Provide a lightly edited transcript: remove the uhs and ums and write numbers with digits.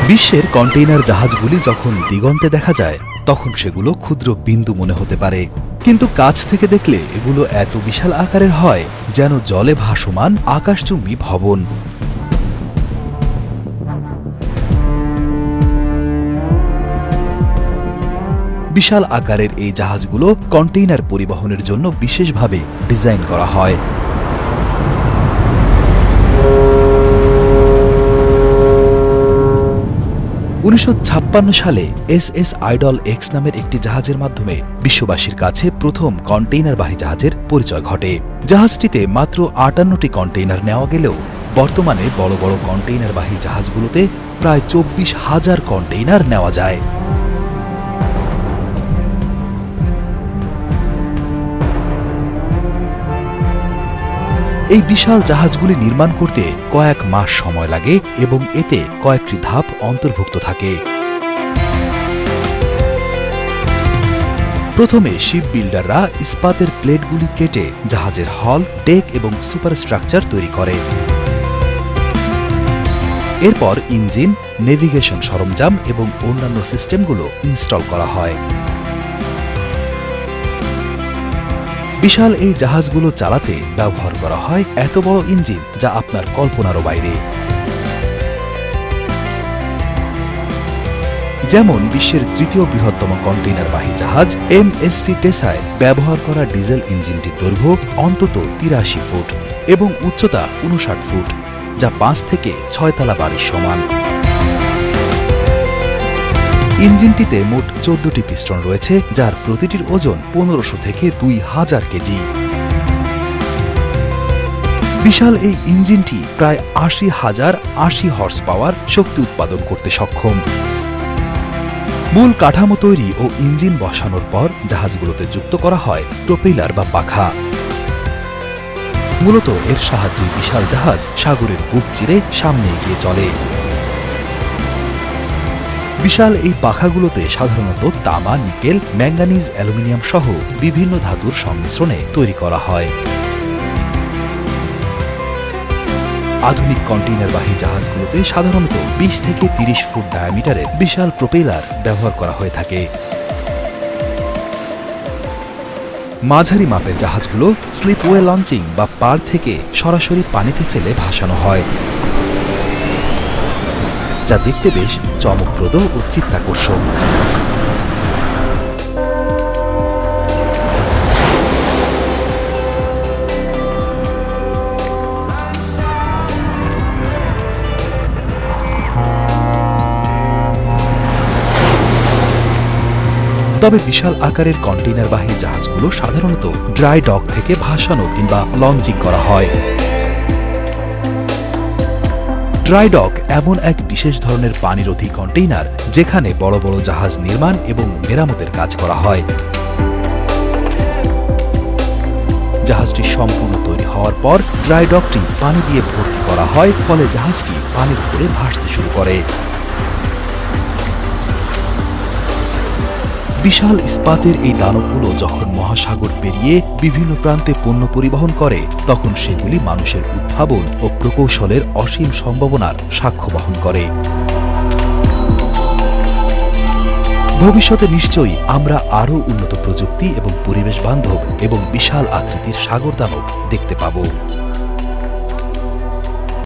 বিশ্বের কন্টেইনার জাহাজগুলি যখন দিগন্তে দেখা যায় তখন সেগুলো ক্ষুদ্র বিন্দু মনে হতে পারে, কিন্তু কাছ থেকে দেখলে এগুলো এত বিশাল আকারের হয় যেন জলে ভাসমান আকাশচুম্বী ভবন। বিশাল আকারের এই জাহাজগুলো কন্টেইনার পরিবহনের জন্য বিশেষভাবে ডিজাইন করা হয়। 1956 সালে এসএস আইডল এক্স নামের একটি জাহাজের মাধ্যমে বিশ্ববাসীর কাছে প্রথম কন্টেইনারবাহী জাহাজের পরিচয় ঘটে। জাহাজটিতে মাত্র 58টি কন্টেইনার নেওয়া গেলেও বর্তমানে বড় বড় কন্টেইনারবাহী জাহাজগুলোতে প্রায় 24,000 কন্টেইনার নেওয়া যায়। এই বিশাল জাহাজগুলি নির্মাণ করতে কয়েক মাস সময় লাগে এবং এতে কয়েকটি ধাপ অন্তর্ভুক্ত থাকে। প্রথমে শিপ বিল্ডাররা ইস্পাতের প্লেটগুলি কেটে জাহাজের হল, ডেক এবং সুপারস্ট্রাকচার তৈরি করে। এরপর ইঞ্জিন, নেভিগেশন সরঞ্জাম এবং অন্যান্য সিস্টেমগুলো ইনস্টল করা হয়। বিশাল এই জাহাজগুলো চালাতে ব্যবহার করা হয় এত বড় ইঞ্জিন যা আপনার কল্পনারও বাইরে। যেমন বিশ্বের তৃতীয় বৃহত্তম কন্টেইনারবাহী জাহাজ এমএসসি টেসায় ব্যবহার করা ডিজেল ইঞ্জিনটির দৈর্ঘ্য অন্তত 83 ফুট এবং উচ্চতা 59 ফুট, যা 5 থেকে 6 তলা বাড়ির সমান। ইঞ্জিনটিতে মোট 14টি পিস্টন রয়েছে, যার প্রতিটির ওজন 1500 থেকে 2000 কেজি। বিশাল এই ইঞ্জিনটি প্রায় 80,080 হর্স পাওয়ার শক্তি উৎপাদন করতে সক্ষম। মূল কাঠামো তৈরি ও ইঞ্জিন বসানোর পর জাহাজগুলোতে যুক্ত করা হয় প্রোপেলার বা পাখা। মূলত এর সাহায্যে বিশাল জাহাজ সাগরের বুক চিরে সামনে এগিয়ে চলে। বিশাল এই পাখাগুলোতে সাধারণত তামা, নিকেল, ম্যাঙ্গানিজ, অ্যালুমিনিয়াম সহ বিভিন্ন ধাতুর সংমিশ্রণে তৈরি করা হয়। আধুনিক কন্টেইনারবাহী জাহাজগুলোতে সাধারণত 20 থেকে 30 ফুট ডায়ামিটারের বিশাল প্রোপেলার ব্যবহার করা হয়ে থাকে। মাঝারি মাপের জাহাজগুলো স্লিপওয়ে লঞ্চিং বা পার থেকে সরাসরি পানিতে ফেলে ভাসানো হয়, যা দেখতে বেশ চমকপ্রদ ও চিত্তাকর্ষক। তবে বিশাল আকারের কন্টেইনারবাহী জাহাজগুলো সাধারণত ড্রাই ডক থেকে ভাসানো কিংবা লঞ্চিং করা হয়। ড্রাই ডক এমন এক বিশেষ ধরনের পানিরোধী কন্টেইনার যেখানে বড় বড় জাহাজ নির্মাণ এবং মেরামতের কাজ করা হয়। জাহাজটি সম্পূর্ণ তৈরি হওয়ার পর ড্রাই ডকটি পানি দিয়ে ভর্তি করা হয়, ফলে জাহাজটি পানির উপরে ভাসতে শুরু করে। বিশাল ইস্পাতের এই দানবগুলো যখন মহাসাগর পেরিয়ে বিভিন্ন প্রান্তে পণ্য পরিবহন করে তখন সেগুলি মানুষের উদ্ভাবন ও প্রকৌশলের অসীম সম্ভাবনার সাক্ষ্য বহন করে। ভবিষ্যতে নিশ্চয়ই আমরা আরও উন্নত প্রযুক্তি এবং পরিবেশ বান্ধব এবং বিশাল আকৃতির সাগর দানব দেখতে পাব।